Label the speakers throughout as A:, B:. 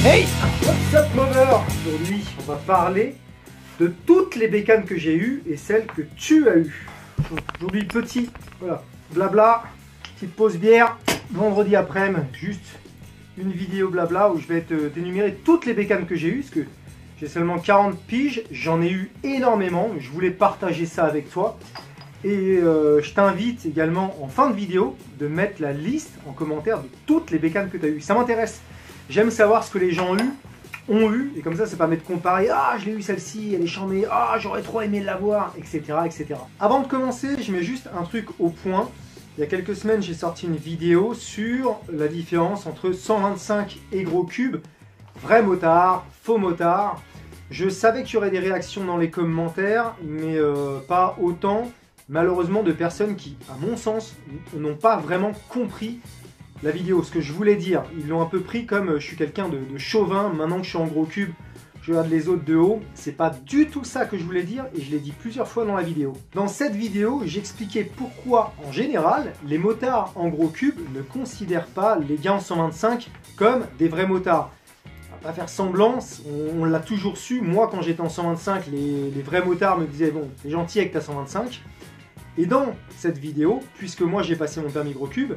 A: Hey, what's up lover? Aujourd'hui, on va parler de toutes les bécanes que j'ai eues et celles que tu as eues. Aujourd'hui, petit, voilà, blabla, petite pause bière, vendredi après-midi, juste une vidéo blabla où je vais t'énumérer toutes les bécanes que j'ai eues, parce que j'ai seulement 40 piges, j'en ai eu énormément, je voulais partager ça avec toi. Et je t'invite également en fin de vidéo de mettre la liste en commentaire de toutes les bécanes que tu as eues. Ça m'intéresse. J'aime savoir ce que les gens ont eu, et comme ça permet de comparer. Ah, je l'ai eu celle-ci, elle est charmée. Ah, j'aurais trop aimé l'avoir, etc., etc. Avant de commencer, je mets juste un truc au point. Il y a quelques semaines, j'ai sorti une vidéo sur la différence entre 125 et gros cube, vrai motard, faux motard. Je savais qu'il y aurait des réactions dans les commentaires, mais pas autant, malheureusement, de personnes qui, à mon sens, n'ont pas vraiment compris la vidéo, ce que je voulais dire. Ils l'ont un peu pris comme je suis quelqu'un de chauvin, maintenant que je suis en gros cube, je regarde les autres de haut. C'est pas du tout ça que je voulais dire et je l'ai dit plusieurs fois dans la vidéo. Dans cette vidéo, j'expliquais pourquoi, en général, les motards en gros cube ne considèrent pas les gars en 125 comme des vrais motards. On va pas faire semblant, on l'a toujours su. Moi, quand j'étais en 125, les vrais motards me disaient « Bon, t'es gentil avec ta 125 ». Et dans cette vidéo, puisque moi j'ai passé mon permis gros cube,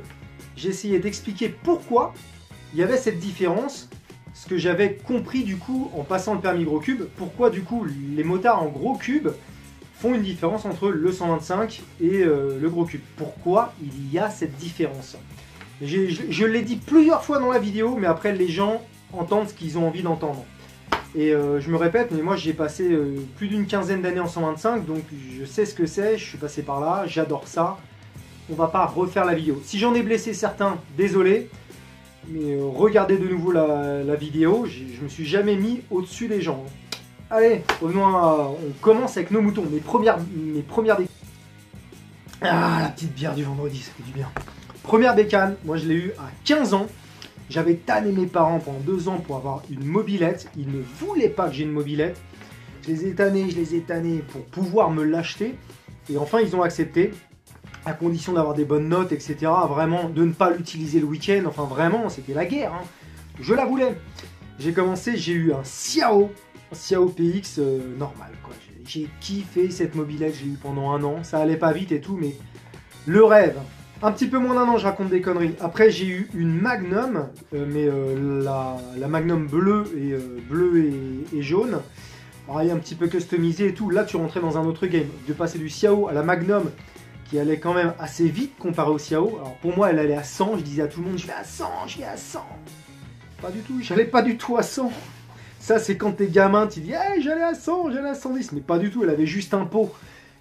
A: j'ai essayé d'expliquer pourquoi il y avait cette différence, ce que j'avais compris du coup en passant le permis gros cube, pourquoi du coup les motards en gros cube font une différence entre le 125 et le gros cube. Pourquoi il y a cette différence? Je l'ai dit plusieurs fois dans la vidéo, mais après les gens entendent ce qu'ils ont envie d'entendre. Et je me répète, mais moi j'ai passé plus d'une quinzaine d'années en 125, donc je sais ce que c'est, je suis passé par là, j'adore ça. On va pas refaire la vidéo. Si j'en ai blessé certains, désolé, mais regardez de nouveau la vidéo, je me suis jamais mis au-dessus des gens. Allez, on commence avec nos moutons, mes premières Ah, la petite bière du vendredi, ça fait du bien. Première bécane, moi je l'ai eu à 15 ans. J'avais tanné mes parents pendant 2 ans pour avoir une mobilette. Ils ne voulaient pas que j'ai une mobilette. Je les ai tannés pour pouvoir me l'acheter. Et enfin, ils ont accepté, à condition d'avoir des bonnes notes, etc. Vraiment, de ne pas l'utiliser le week-end. Enfin, vraiment, c'était la guerre. Hein. Je la voulais. J'ai commencé, j'ai eu un Xiao PX normal. J'ai kiffé cette mobilette, j'ai eu pendant 1 an. Ça allait pas vite et tout, mais le rêve. Un petit peu moins d'1 an, je raconte des conneries. Après, j'ai eu une Magnum, mais la Magnum bleue et jaune. Pareil, un petit peu customisé et tout. Là, tu rentrais dans un autre game. De passer du Xiao à la Magnum, qui allait quand même assez vite comparé au Xiao. Alors pour moi, elle allait à 100. Je disais à tout le monde, je vais à 100, je vais à 100. Pas du tout, j'allais pas du tout à 100. Ça, c'est quand t'es gamin, tu dis, hey, j'allais à 100, j'allais à 110. Mais pas du tout, elle avait juste un pot.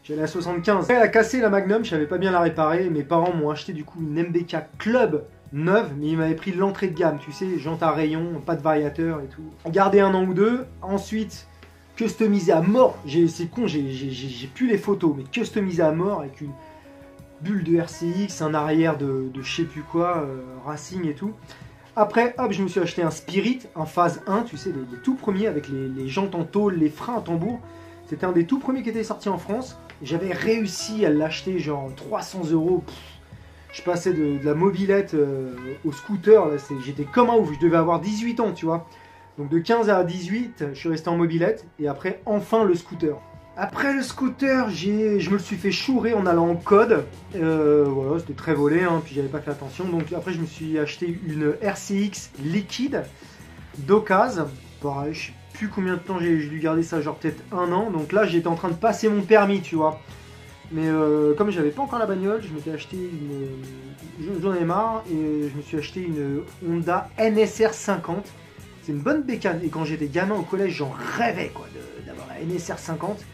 A: J'allais à 75. Elle a cassé la Magnum, je savais pas bien la réparer. Mes parents m'ont acheté du coup une MBK Club neuve, mais ils m'avaient pris l'entrée de gamme, tu sais, jantes à rayon, pas de variateur et tout. Gardé 1 an ou 2. Ensuite, customisé à mort. C'est con, j'ai plus les photos, mais customisé à mort avec une bulle de RCX, un arrière de je sais plus quoi, Racing et tout. Après, hop, je me suis acheté un Spirit, un phase 1, tu sais, les tout premiers avec les jantes en tôle, les freins à tambour. C'était un des tout premiers qui était sorti en France. J'avais réussi à l'acheter genre 300 €. Je passais de la mobilette au scooter. J'étais comme un ouf. Je devais avoir 18 ans, tu vois. Donc de 15 à 18, je suis resté en mobilette. Et après, enfin le scooter. Après le scooter, je me le suis fait chourer en allant en code. Voilà, c'était très volé, hein, puis j'avais pas fait attention. Donc après, je me suis acheté une RCX liquide d'occasion. Pareil, je sais plus combien de temps j'ai dû garder ça, genre peut-être 1 an. Donc là, j'étais en train de passer mon permis, tu vois. Mais comme j'avais pas encore la bagnole, je m'étais acheté une... J'en avais marre et je me suis acheté une Honda NSR 50. C'est une bonne bécane. Et quand j'étais gamin au collège, j'en rêvais quoi d'avoir la NSR 50.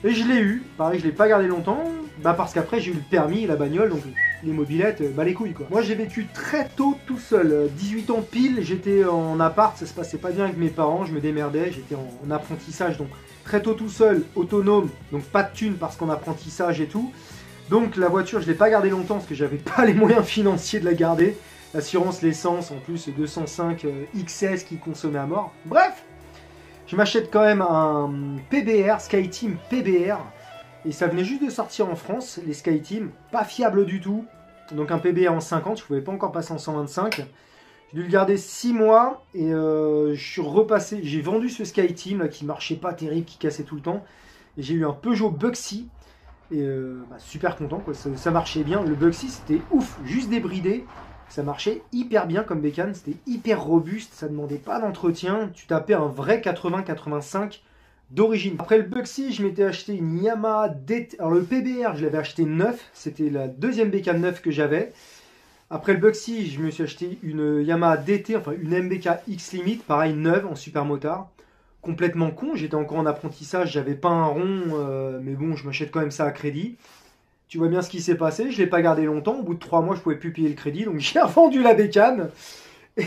A: Et je l'ai eu. Pareil, je l'ai pas gardé longtemps. Bah parce qu'après, j'ai eu le permis et la bagnole. Donc les mobilettes, bah les couilles quoi. Moi, j'ai vécu très tôt tout seul. 18 ans pile, j'étais en appart. Ça se passait pas bien avec mes parents. Je me démerdais. J'étais en apprentissage. Donc très tôt tout seul, autonome. Donc pas de thunes parce qu'en apprentissage et tout. Donc la voiture, je l'ai pas gardée longtemps parce que j'avais pas les moyens financiers de la garder. L'assurance, l'essence, en plus 205 XS qui consommait à mort. Bref, je m'achète quand même un PBR, SkyTeam PBR. Et ça venait juste de sortir en France, les SkyTeam. Pas fiable du tout. Donc un PBR en 50, je pouvais pas encore passer en 125. J'ai dû le garder 6 mois et je suis repassé. J'ai vendu ce SkyTeam là, qui marchait pas terrible, qui cassait tout le temps. Et j'ai eu un Peugeot Bugsy. Et super content, quoi. Ça marchait bien. Le Bugsy, c'était ouf, juste débridé. Ça marchait hyper bien comme bécane. C'était hyper robuste. Ça demandait pas d'entretien. Tu tapais un vrai 80-85 d'origine. Après le Bugsy, je m'étais acheté une Yamaha DT. Alors le PBR, je l'avais acheté neuf. C'était la deuxième bécane neuve que j'avais. Après le Bugsy, je me suis acheté une Yamaha DT, enfin une MBK X Limit, pareil neuve en super motard. Complètement con, j'étais encore en apprentissage, j'avais pas un rond, mais bon, je m'achète quand même ça à crédit. Tu vois bien ce qui s'est passé, je l'ai pas gardé longtemps, au bout de 3 mois, je pouvais plus payer le crédit, donc j'ai revendu la bécane.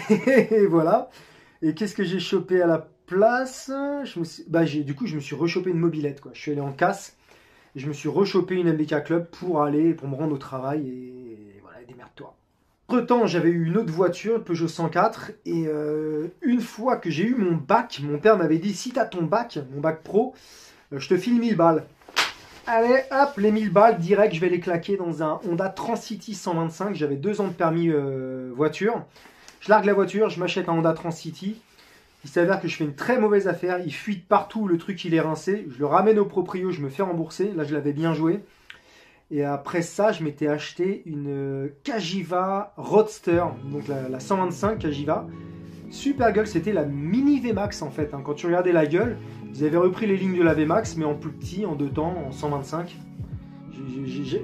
A: Et voilà. Et qu'est-ce que j'ai chopé à la place? Du coup, je me suis rechopé une mobilette, quoi. Je suis allé en casse, et je me suis rechopé une MBK Club pour me rendre au travail, et voilà, démerde-toi. Entre-temps, j'avais eu une autre voiture, Peugeot 104, et une fois que j'ai eu mon bac, mon père m'avait dit, si tu as ton bac, mon bac pro, je te file 1000 balles. Allez, hop, les 1000 balles, direct, je vais les claquer dans un Honda Transcity 125, j'avais 2 ans de permis voiture. Je largue la voiture, je m'achète un Honda Transcity. Il s'avère que je fais une très mauvaise affaire, il fuite partout, le truc il est rincé, je le ramène au proprio, je me fais rembourser, là je l'avais bien joué. Et après ça, je m'étais acheté une Cagiva Roadster, donc la 125 Cagiva. Super gueule, c'était la mini VMAX en fait. Hein. Quand tu regardais la gueule, ils avaient repris les lignes de la VMAX, mais en plus petit, en 2 temps, en 125.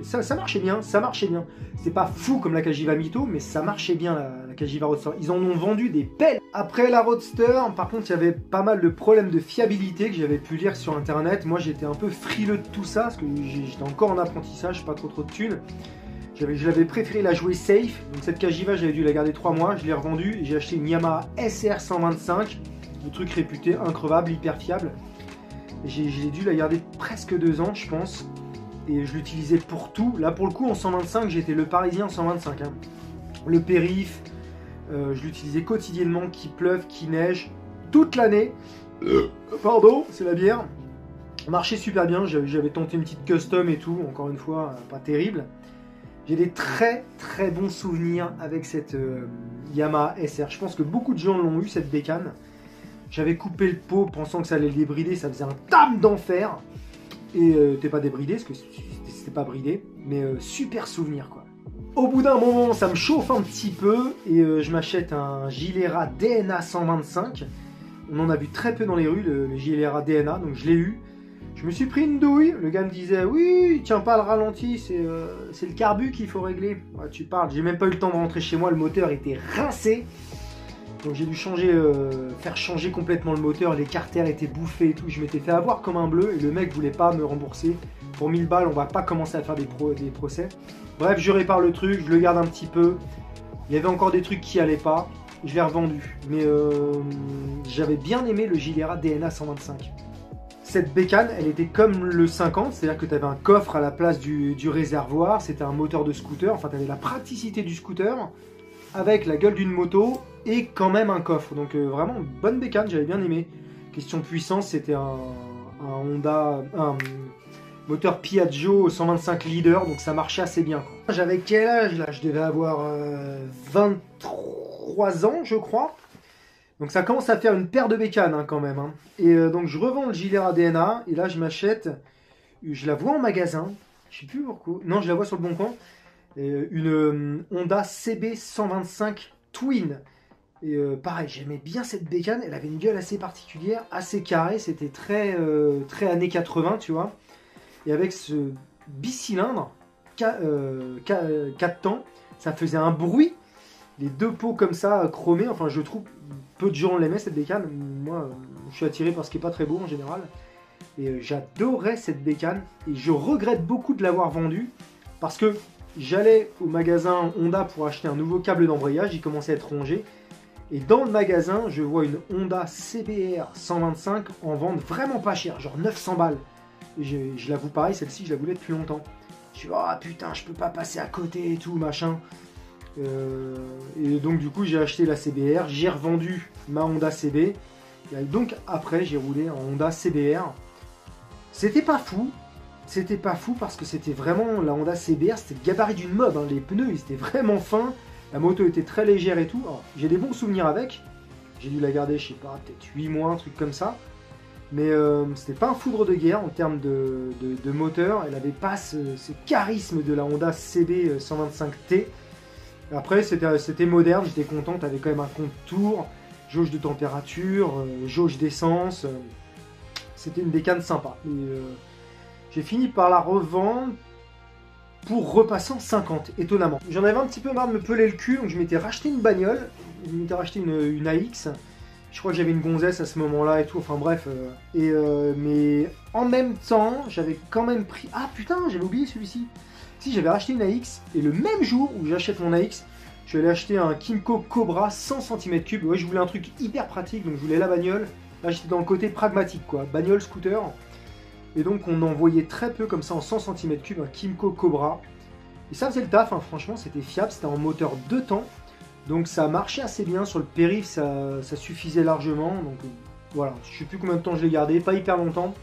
A: Ça marchait bien, ça marchait bien. C'est pas fou comme la Cagiva Mito, mais ça marchait bien la Cagiva Roadster. Ils en ont vendu des pelles. Après la Roadster, par contre, il y avait pas mal de problèmes de fiabilité que j'avais pu lire sur internet. Moi, j'étais un peu frileux de tout ça, parce que j'étais encore en apprentissage, pas trop de thunes. Je l'avais préféré la jouer safe. Donc cette Cagiva, j'avais dû la garder 3 mois. Je l'ai revendue et j'ai acheté une Yamaha SR 125. Le truc réputé increvable, hyper fiable. J'ai dû la garder presque 2 ans, je pense. Et je l'utilisais pour tout. Là, pour le coup, en 125, j'étais le Parisien en 125. Hein. Le périph', je l'utilisais quotidiennement, qu'il pleuve, qu'il neige, toute l'année. Pardon, c'est la bière. Marchait super bien. J'avais tenté une petite custom et tout. Encore une fois, pas terrible. J'ai des très très bons souvenirs avec cette Yamaha SR. Je pense que beaucoup de gens l'ont eu, cette bécane. J'avais coupé le pot pensant que ça allait le débrider. Ça faisait un tam d'enfer. Et t'es pas débridé, parce que c'était pas bridé, mais super souvenir quoi. Au bout d'un moment, ça me chauffe un petit peu, et je m'achète un Gilera DNA 125. On en a vu très peu dans les rues, le Gilera DNA, donc je l'ai eu. Je me suis pris une douille, le gars me disait, oui, tiens pas le ralenti, c'est le carbu qu'il faut régler. Ouais, tu parles, j'ai même pas eu le temps de rentrer chez moi, le moteur était rincé. Donc j'ai dû faire changer complètement le moteur, les carters étaient bouffés et tout, je m'étais fait avoir comme un bleu et le mec voulait pas me rembourser. Pour 1000 balles, on va pas commencer à faire des procès. Bref, je répare le truc, je le garde un petit peu. Il y avait encore des trucs qui allaient pas, je l'ai revendu. Mais j'avais bien aimé le Gilera DNA 125. Cette bécane, elle était comme le 50, c'est-à-dire que tu avais un coffre à la place du réservoir, c'était un moteur de scooter, enfin tu avais la praticité du scooter, avec la gueule d'une moto, et quand même un coffre. Donc vraiment bonne bécane, j'avais bien aimé. Question puissance, c'était un Honda, un moteur Piaggio 125 leader, donc ça marchait assez bien. J'avais quel âge là? Je devais avoir 23 ans je crois. Donc ça commence à faire une paire de bécanes hein, quand même. Hein. Et donc je revends le Gilera DNA, et là je m'achète, je la vois en magasin, je sais plus pourquoi, non je la vois sur le bon coin, une Honda CB 125 Twin. Et pareil, j'aimais bien cette bécane, elle avait une gueule assez particulière, assez carrée, c'était très années 80, tu vois. Et avec ce bicylindre, 4 temps, ça faisait un bruit, les 2 pots comme ça, chromés, enfin je trouve, peu de gens l'aimaient cette bécane, moi je suis attiré par ce qui est pas très beau en général. Et j'adorais cette bécane, et je regrette beaucoup de l'avoir vendue, parce que j'allais au magasin Honda pour acheter un nouveau câble d'embrayage, il commençait à être rongé. Et dans le magasin, je vois une Honda CBR 125 en vente vraiment pas cher, genre 900 balles. Et je l'avoue pareil, celle-ci, je la voulais depuis longtemps. Je suis oh putain, je peux pas passer à côté et tout, machin. Et donc du coup, j'ai acheté la CBR, j'ai revendu ma Honda CB. Et donc après, j'ai roulé en Honda CBR. C'était pas fou parce que c'était vraiment la Honda CBR, c'était le gabarit d'une mob. Hein. Les pneus, ils étaient vraiment fins. La moto était très légère et tout. J'ai des bons souvenirs avec. J'ai dû la garder, je sais pas, peut-être 8 mois, un truc comme ça. Mais c'était pas un foudre de guerre en termes de moteur. Elle avait pas ce charisme de la Honda CB 125T. Après, c'était moderne, j'étais content. T'avais quand même un compte tour, jauge de température, jauge d'essence. C'était une bécane sympa. J'ai fini par la revendre pour repasser en 50, étonnamment. J'en avais un petit peu marre de me peler le cul, donc je m'étais racheté une bagnole. Je m'étais racheté une AX. Je crois que j'avais une gonzesse à ce moment-là et tout, enfin bref. Mais en même temps, j'avais quand même pris... Ah putain, j'avais oublié celui-ci. Si, j'avais racheté une AX, et le même jour où j'achète mon AX, je suis allé acheter un Kymco Cobra 100 cm3. Ouais, je voulais un truc hyper pratique, donc je voulais la bagnole. Là, j'étais dans le côté pragmatique, quoi. Bagnole, scooter. Et donc, on en voyait très peu comme ça en 100 cm3, un Kymco Cobra. Et ça faisait le taf, hein. Franchement, c'était fiable. C'était en moteur 2 temps. Donc, ça marchait assez bien. Sur le périph', ça suffisait largement. Donc, voilà. Je sais plus combien de temps je l'ai gardé. Pas hyper longtemps.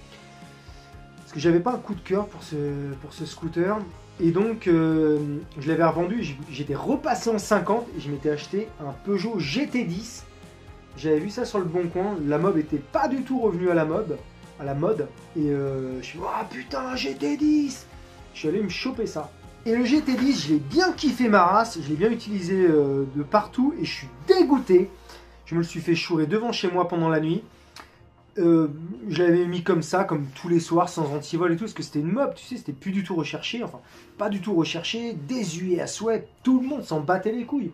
A: Parce que j'avais pas un coup de cœur pour ce scooter. Et donc, je l'avais revendu. J'étais repassé en 50 et je m'étais acheté un Peugeot GT10. J'avais vu ça sur le bon coin. La mob était pas du tout revenue à la mode. Et je suis dit, ah putain, GT10. Je suis allé me choper ça. Et le GT10, je l'ai bien kiffé ma race. Je l'ai bien utilisé de partout. Et je suis dégoûté. Je me le suis fait chourer devant chez moi pendant la nuit. Je l'avais mis comme ça, comme tous les soirs, sans antivol et tout, parce que c'était une mob, tu sais, c'était plus du tout recherché, enfin, pas du tout recherché, désuet à souhait, tout le monde s'en battait les couilles.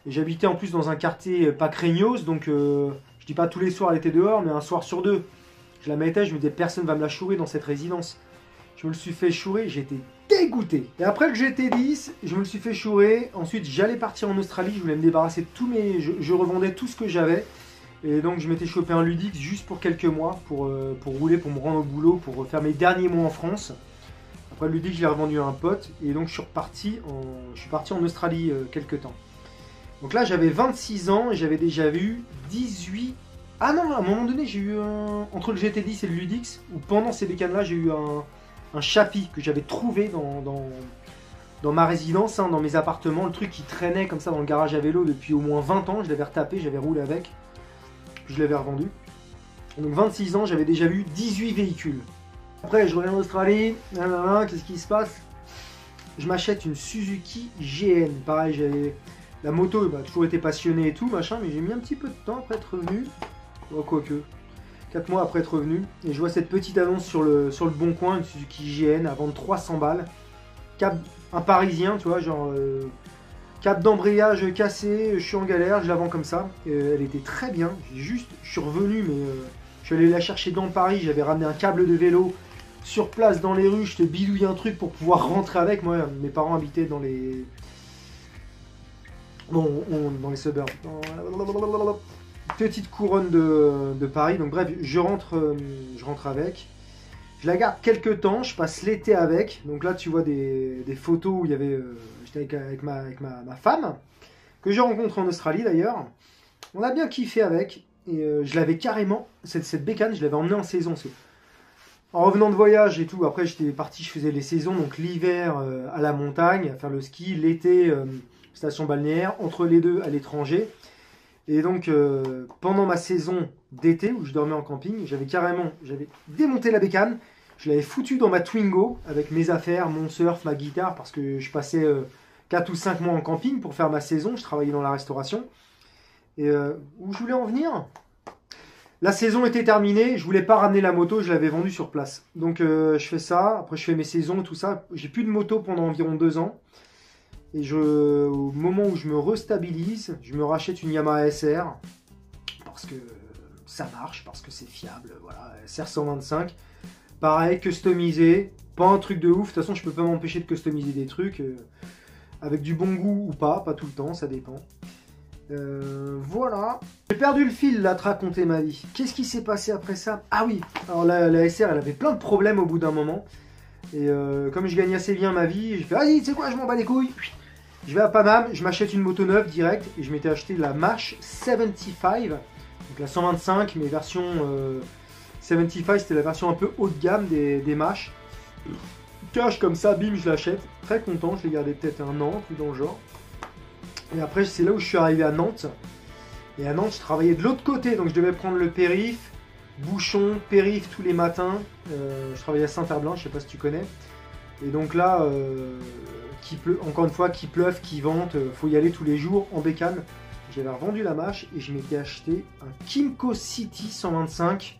A: Et j'habitais en plus dans un quartier pas craignos, donc je dis pas tous les soirs elle était dehors, mais un soir sur deux. Je la mettais, je me disais, personne va me la chourer dans cette résidence. Je me le suis fait chourer, j'étais dégoûté. Et après le GT10, je me le suis fait chourer, ensuite j'allais partir en Australie, je voulais me débarrasser de tous mes... Je revendais tout ce que j'avais. Et donc je m'étais chopé un Ludix juste pour quelques mois, pour rouler, pour me rendre au boulot, pour faire mes derniers mois en France. Après le Ludix, je l'ai revendu à un pote, et donc je suis parti en Australie quelques temps. Donc là j'avais 26 ans, et j'avais déjà vu 18... Ah non, à un moment donné j'ai eu entre le GT10 et le Ludix, où pendant ces bécanes-là j'ai eu un Chapi que j'avais trouvé dans ma résidence, hein, dans mes appartements, le truc qui traînait comme ça dans le garage à vélo depuis au moins 20 ans, je l'avais retapé, j'avais roulé avec. Je l'avais revendu. Donc 26 ans, j'avais déjà vu 18 véhicules. Après, je reviens en Australie. Qu'est-ce qui se passe? Je m'achète une Suzuki GN. Pareil, la moto m'a toujours été passionné et tout, machin, mais j'ai mis un petit peu de temps après être revenu. Oh, quoique. 4 mois après être revenu. Et je vois cette petite annonce sur le bon coin, une Suzuki GN à vendre 300 balles. Un parisien, tu vois, genre... Cap d'embrayage cassé, je suis en galère, je la vends comme ça. Elle était très bien. Je suis revenu, mais je suis allé la chercher dans Paris. J'avais ramené un câble de vélo sur place dans les rues. Je te bidouille un truc pour pouvoir rentrer avec. Moi, mes parents habitaient dans les... Bon, dans les suburbs. Petite couronne de Paris. Donc bref, je rentre avec. Je la garde quelques temps, je passe l'été avec. Donc là, tu vois des photos où il y avait... J'étais avec ma femme, que j'ai rencontrée en Australie d'ailleurs. On a bien kiffé avec. Et je l'avais carrément... Cette bécane, je l'avais emmenée en saison. En revenant de voyage et tout, après j'étais parti, je faisais les saisons. Donc l'hiver à la montagne, à faire le ski. L'été, station balnéaire. Entre les deux, à l'étranger. Et donc, pendant ma saison d'été, où je dormais en camping, j'avais démonté la bécane. Je l'avais foutu dans ma Twingo avec mes affaires, mon surf, ma guitare, parce que je passais 4 ou 5 mois en camping pour faire ma saison. Je travaillais dans la restauration. Et où je voulais en venir? La saison était terminée, je voulais pas ramener la moto, je l'avais vendue sur place. Donc je fais ça, après je fais mes saisons, tout ça. J'ai plus de moto pendant environ 2 ans. Et au moment où je me restabilise, je me rachète une Yamaha SR. Parce que ça marche, parce que c'est fiable. Voilà, SR 125. Pareil, customisé, pas un truc de ouf. De toute façon, je peux pas m'empêcher de customiser des trucs. Avec du bon goût ou pas tout le temps, ça dépend. Voilà. J'ai perdu le fil là de raconter ma vie. Qu'est-ce qui s'est passé après ça? Ah oui, alors la SR, elle avait plein de problèmes au bout d'un moment. Et comme je gagnais assez bien ma vie, j'ai fait, vas-y, tu sais quoi, je m'en bats les couilles. Je vais à Paname, je m'achète une moto neuve direct. Et je m'étais acheté la Mash 75. Donc la 125, mais version 75, c'était la version un peu haut de gamme des Mash. Cash comme ça, bim, je l'achète. Très content, je l'ai gardé peut-être un an, plus dans le genre. Et après, c'est là où je suis arrivé à Nantes. Et à Nantes, je travaillais de l'autre côté, donc je devais prendre le périph', bouchon, périph' tous les matins. Je travaillais à Saint-Herblain, je sais pas si tu connais. Et donc là, encore une fois, qu'il pleuve, qu'il vente, faut y aller tous les jours en bécane. J'avais revendu la mâche et je m'étais acheté un Kymco City 125.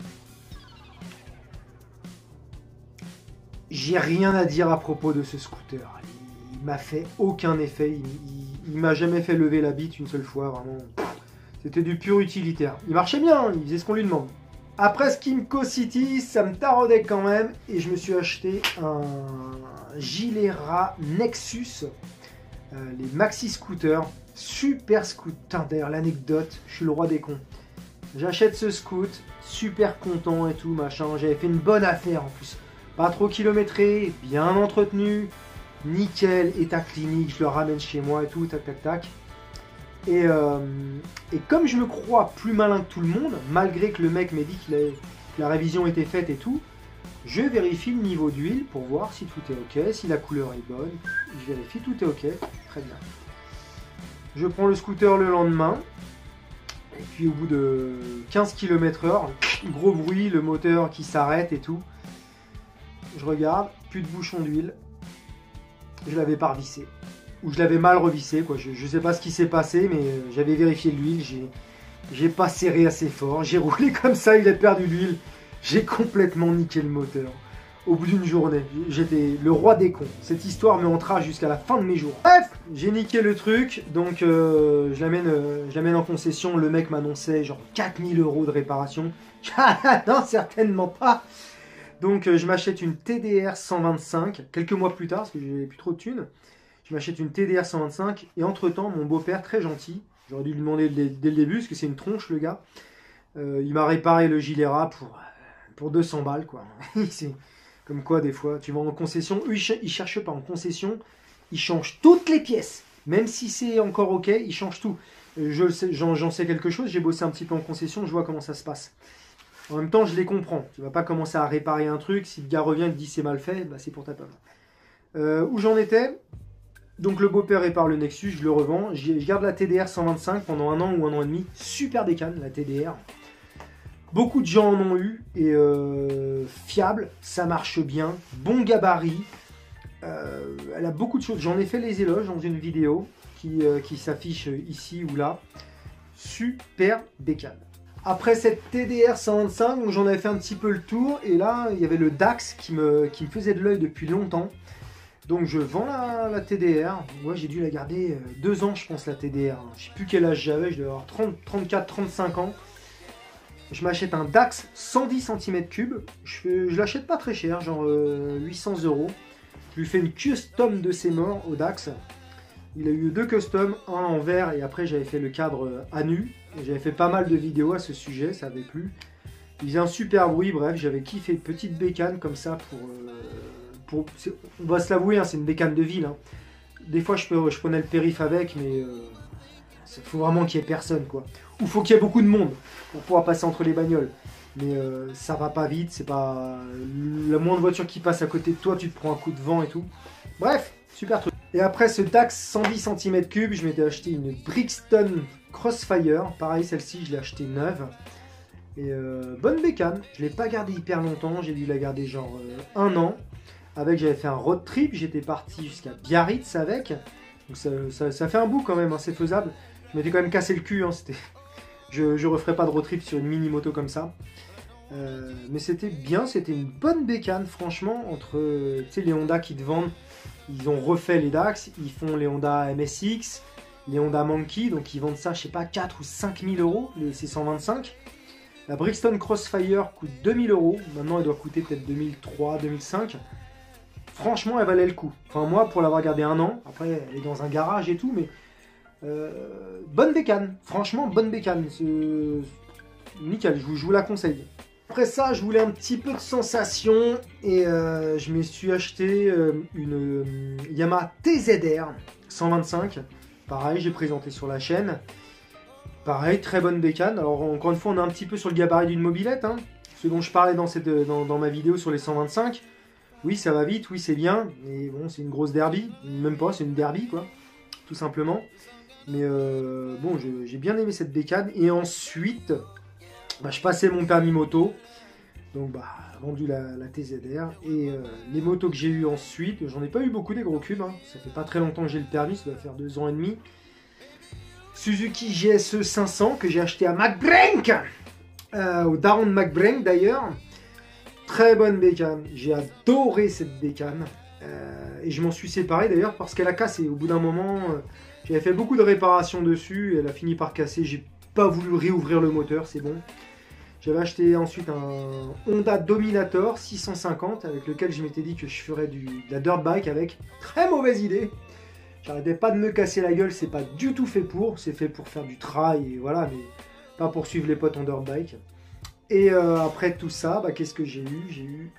A: J'ai rien à dire à propos de ce scooter. Il m'a fait aucun effet. Il m'a jamais fait lever la bite une seule fois, vraiment. C'était du pur utilitaire. Il marchait bien, il faisait ce qu'on lui demande. Après ce Kymco City, ça me taraudait quand même. Et je me suis acheté un Gilera Nexus. Les maxi scooters. Super scooter. D'ailleurs, l'anecdote, je suis le roi des cons. J'achète ce scoot, super content et tout, machin. J'avais fait une bonne affaire en plus. Pas trop kilométré, bien entretenu. Nickel, état clinique, je le ramène chez moi et tout, tac tac tac. Et comme je me crois plus malin que tout le monde, malgré que le mec m'ait dit que la révision était faite et tout, je vérifie le niveau d'huile pour voir si tout est ok, si la couleur est bonne. Je vérifie, tout est ok, très bien. Je prends le scooter le lendemain, et puis au bout de 15 km/h, gros bruit, le moteur qui s'arrête et tout. Je regarde, plus de bouchon d'huile. Je l'avais pas revissé. Ou je l'avais mal revissé, quoi. Je sais pas ce qui s'est passé, mais j'avais vérifié l'huile. J'ai pas serré assez fort. J'ai roulé comme ça, il a perdu l'huile. J'ai complètement niqué le moteur. Au bout d'une journée, j'étais le roi des cons. Cette histoire me hantera jusqu'à la fin de mes jours. Bref, j'ai niqué le truc, donc je l'amène en concession. Le mec m'annonçait genre 4000 € de réparation. Non, certainement pas. Donc je m'achète une TDR 125, quelques mois plus tard, parce que j'avais plus trop de thunes. Je m'achète une TDR 125, et entre-temps, mon beau-père, très gentil, j'aurais dû lui demander dès le début, parce que c'est une tronche le gars, il m'a réparé le Gilera pour 200 balles, quoi. C'est comme quoi, des fois, tu vas en concession, eux, ils cherchent pas en concession, ils changent toutes les pièces. Même si c'est encore ok, ils changent tout. J'en sais quelque chose, j'ai bossé un petit peu en concession, je vois comment ça se passe. En même temps, je les comprends. Tu vas pas commencer à réparer un truc, si le gars revient et te dit c'est mal fait, bah c'est pour ta pomme. Où j'en étais, donc le beau-père répare le Nexus, je le revends, je garde la TDR 125 pendant 1 an ou 1 an et demi, super bécane la TDR. Beaucoup de gens en ont eu, et fiable, ça marche bien, bon gabarit, elle a beaucoup de choses, j'en ai fait les éloges dans une vidéo qui s'affiche ici ou là, super bécane. Après cette TDR 125, j'en avais fait un petit peu le tour, et là il y avait le Dax qui me faisait de l'œil depuis longtemps. Donc je vends la TDR, ouais, j'ai dû la garder 2 ans je pense la TDR, je sais plus quel âge j'avais, je devais avoir 34, 35 ans. Je m'achète un Dax 110 cm3, je l'achète pas très cher, genre 800 €. Je lui fais une custom de ses morts au Dax. Il a eu 2 customs, un en verre et après j'avais fait le cadre à nu. J'avais fait pas mal de vidéos à ce sujet, ça avait plu. Il faisait un super bruit, bref, j'avais kiffé petite bécane comme ça on va se l'avouer, hein, c'est une bécane de ville. Hein. Des fois je prenais le périph' avec, mais il faut vraiment qu'il y ait personne, quoi. Ou faut qu'il y ait beaucoup de monde pour pouvoir passer entre les bagnoles. Mais ça va pas vite, c'est pas... La moindre voiture qui passe à côté de toi, tu te prends un coup de vent et tout. Bref, super truc. Et après ce Dax 110 cm3, je m'étais acheté une Brixton Crossfire. Pareil, celle-ci, je l'ai achetée neuve. Et bonne bécane. Je l'ai pas gardée hyper longtemps, j'ai dû la garder genre 1 an. Avec, j'avais fait un road trip, j'étais parti jusqu'à Biarritz avec. Donc ça fait un bout quand même, hein, c'est faisable. Je m'étais quand même cassé le cul, hein, je referai pas de road trip sur une mini moto comme ça. Mais c'était bien, c'était une bonne bécane, franchement, entre les Honda qui te vendent, ils ont refait les Dax, ils font les Honda MSX, les Honda Monkey, donc ils vendent ça, je sais pas, 4 ou 5 000 €, c'est 125. La Brixton Crossfire coûte 2 000 €, maintenant elle doit coûter peut-être 2003, 2005. Franchement, elle valait le coup. Enfin, moi, pour l'avoir gardée 1 an, après, elle est dans un garage et tout, mais bonne bécane. Franchement, bonne bécane. Nickel, je vous la conseille. Après ça, je voulais un petit peu de sensation et je me suis acheté une Yamaha TZR 125. Pareil, j'ai présenté sur la chaîne. Pareil, très bonne bécane. Alors, encore une fois, on est un petit peu sur le gabarit d'une mobilette. Hein. Ce dont je parlais dans ma vidéo sur les 125. Oui, ça va vite, oui, c'est bien, mais bon, c'est une grosse derby, même pas, c'est une derby, quoi, tout simplement. Mais bon, j'ai bien aimé cette bécane. Et ensuite, bah, je passais mon permis moto. Donc, bah, vendu la TZR. Et les motos que j'ai eues ensuite, j'en ai pas eu beaucoup des gros cubes. Hein. Ça fait pas très longtemps que j'ai le permis, ça doit faire 2 ans et demi. Suzuki GSE 500 que j'ai acheté à McBrank, au daron de McBrank d'ailleurs. Très bonne bécane, j'ai adoré cette bécane. Et je m'en suis séparé d'ailleurs parce qu'elle a cassé. Au bout d'un moment, j'avais fait beaucoup de réparations dessus et elle a fini par casser. J'ai pas voulu réouvrir le moteur, c'est bon. J'avais acheté ensuite un Honda Dominator 650 avec lequel je m'étais dit que je ferais de la dirt bike avec. Très mauvaise idée. J'arrêtais pas de me casser la gueule, c'est pas du tout fait pour. C'est fait pour faire du trail et voilà, mais pas pour suivre les potes en dirt bike. Et après tout ça, bah, qu'est-ce que j'ai eu? J'ai eu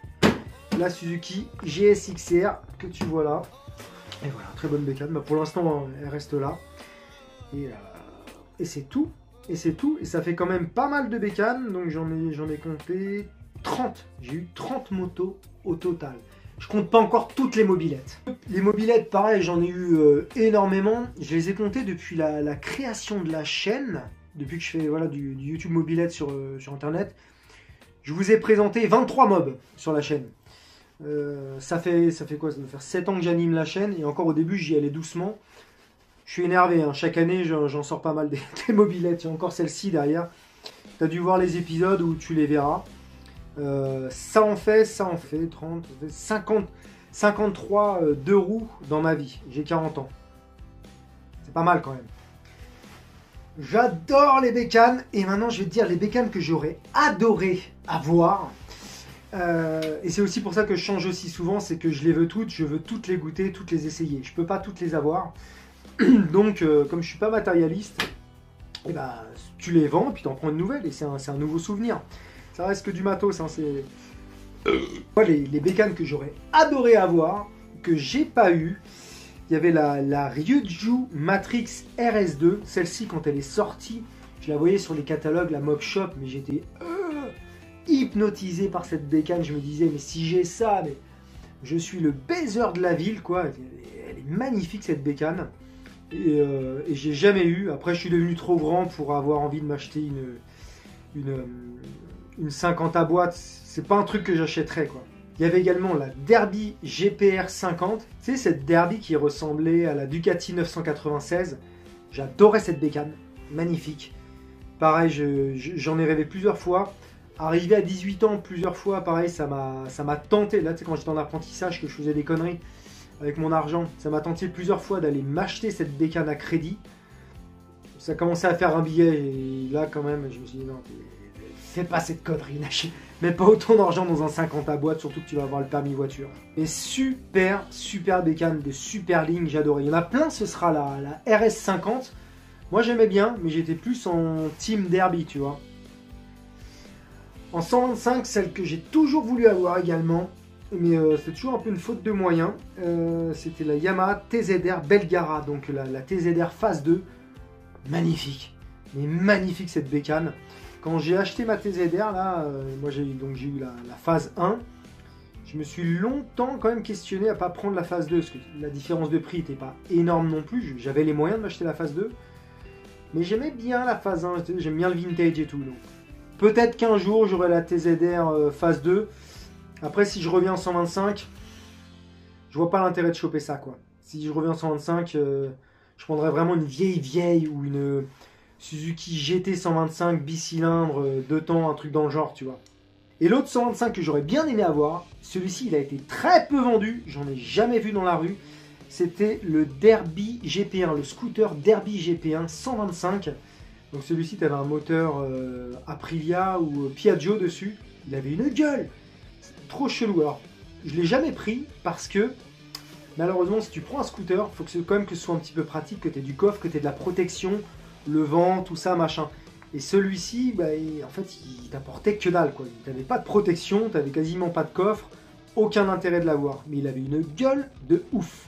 A: la Suzuki GSX-R que tu vois là. Et voilà, très bonne bécane. Bah, pour l'instant, elle reste là. Et c'est tout. Et c'est tout. Et ça fait quand même pas mal de bécanes. Donc j'en ai compté 30. J'ai eu 30 motos au total. Je compte pas encore toutes les mobilettes. Les mobilettes, pareil, j'en ai eu énormément. Je les ai comptées depuis la création de la chaîne. Depuis que je fais voilà, du YouTube mobilette sur Internet. Je vous ai présenté 23 mobs sur la chaîne. Ça fait quoi? Ça doit faire 7 ans que j'anime la chaîne. Et encore au début, j'y allais doucement. Je suis énervé. Hein. Chaque année, j'en sors pas mal des mobilettes. Il y a encore celle-ci derrière. Tu as dû voir les épisodes où tu les verras. Ça en fait 30, 50, 53 deux roues dans ma vie. J'ai 40 ans. C'est pas mal quand même. J'adore les bécanes. Et maintenant, je vais te dire les bécanes que j'aurais adoré avoir. Et c'est aussi pour ça que je change aussi souvent. C'est que je les veux toutes. Je veux toutes les goûter, toutes les essayer. Je peux pas toutes les avoir. Donc, comme je suis pas matérialiste, et bah, tu les vends et puis tu en prends une nouvelle. Et c'est un nouveau souvenir. Ça reste que du matos, hein, c'est... Les bécanes que j'aurais adoré avoir, que j'ai pas eu, il y avait la Ryuju Matrix RS2, celle-ci quand elle est sortie, je la voyais sur les catalogues, la Mob Shop, mais j'étais hypnotisé par cette bécane, je me disais, mais si j'ai ça, mais je suis le baiser de la ville, quoi, elle est magnifique cette bécane, et j'ai jamais eu, après je suis devenu trop grand pour avoir envie de m'acheter une 50 à boîte, c'est pas un truc que j'achèterais quoi. Il y avait également la Derby GPR 50, c'est cette Derby qui ressemblait à la Ducati 996. J'adorais cette bécane, magnifique. Pareil, j'en ai rêvé plusieurs fois. Arrivé à 18 ans, plusieurs fois, pareil, ça m'a tenté. Là, tu sais, quand j'étais en apprentissage, que je faisais des conneries avec mon argent, ça m'a tenté plusieurs fois d'aller m'acheter cette bécane à crédit. Ça commençait à faire un billet et là, quand même, je me suis dit non. Fais pas cette connerie, mets pas autant d'argent dans un 50 à boîte, surtout que tu vas avoir le permis voiture. Et super bécane, de super ligne, j'adorais. Il y en a plein, ce sera la RS50. Moi j'aimais bien, mais j'étais plus en team Derby, tu vois. En 125, celle que j'ai toujours voulu avoir également, mais c'est toujours un peu une faute de moyens, c'était la Yamaha TZR Belgara, donc la TZR Phase 2. Magnifique, mais magnifique cette bécane. Quand j'ai acheté ma TZR, là, moi j'ai eu la phase 1, je me suis longtemps quand même questionné à ne pas prendre la phase 2, parce que la différence de prix n'était pas énorme non plus, j'avais les moyens de m'acheter la phase 2, mais j'aimais bien la phase 1, j'aime bien le vintage et tout, donc peut-être qu'un jour j'aurai la TZR phase 2, après si je reviens en 125, je vois pas l'intérêt de choper ça quoi. Si je reviens en 125, je prendrais vraiment une vieille ou une... Suzuki GT 125 bicylindre, 2 temps, un truc dans le genre, tu vois. Et l'autre 125 que j'aurais bien aimé avoir, celui-ci il a été très peu vendu, j'en ai jamais vu dans la rue, c'était le Derby GP1, le scooter Derby GP1 125. Donc celui-ci, tu avais un moteur Aprilia ou Piaggio dessus, il avait une gueule, trop chelou. Alors, je l'ai jamais pris parce que, malheureusement, si tu prends un scooter, il faut quand même que ce soit un petit peu pratique, que tu aies du coffre, que tu aies de la protection, le vent, tout ça, machin. Et celui-ci, bah, en fait, il t'apportait que dalle, quoi. Il n'avait pas de protection, tu n'avais quasiment pas de coffre, aucun intérêt de l'avoir. Mais il avait une gueule de ouf.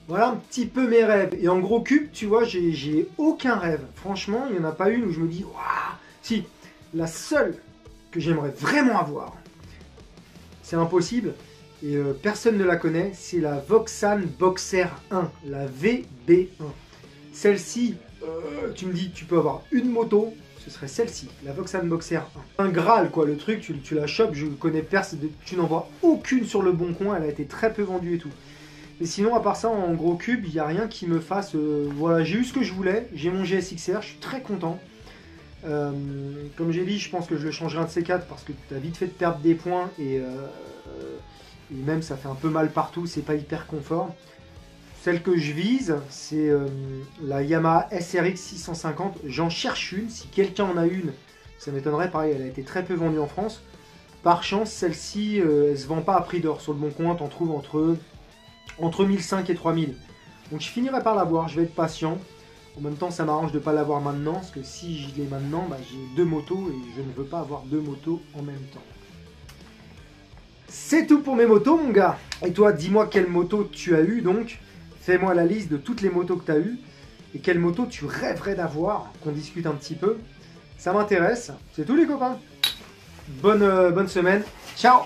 A: Voilà un petit peu mes rêves. Et en gros cube, tu vois, j'ai aucun rêve. Franchement, il n'y en a pas une où je me dis, waouh. Si, la seule que j'aimerais vraiment avoir, c'est impossible, et personne ne la connaît, c'est la Vauxhall Boxer 1, la VB1. Celle-ci, tu me dis, tu peux avoir une moto, ce serait celle-ci, la Vauxhall Boxer 1. Un Graal, quoi, le truc, tu la chopes, je connais personne, tu n'en vois aucune sur le bon coin, elle a été très peu vendue et tout. Mais sinon, à part ça, en gros cube, il n'y a rien qui me fasse... voilà, j'ai eu ce que je voulais, j'ai mon GSX-R, je suis très content. Comme j'ai dit, je pense que je le changerai un de ces quatre parce que tu as vite fait de perdre des points et même ça fait un peu mal partout, c'est pas hyper confort. Celle que je vise, c'est la Yamaha SRX 650. J'en cherche une, si quelqu'un en a une, ça m'étonnerait, pareil, elle a été très peu vendue en France. Par chance, celle-ci, elle se vend pas à prix d'or. Sur le bon coin, t'en trouves entre 1500 et 3000. Donc je finirai par l'avoir, je vais être patient. En même temps, ça m'arrange de ne pas l'avoir maintenant, parce que si je l'ai maintenant, bah, j'ai deux motos et je ne veux pas avoir deux motos en même temps. C'est tout pour mes motos, mon gars. Et toi, dis-moi quelle moto tu as eu, donc. Fais-moi la liste de toutes les motos que tu as eues et quelle moto tu rêverais d'avoir, qu'on discute un petit peu. Ça m'intéresse. C'est tout, les copains. Bonne semaine. Ciao.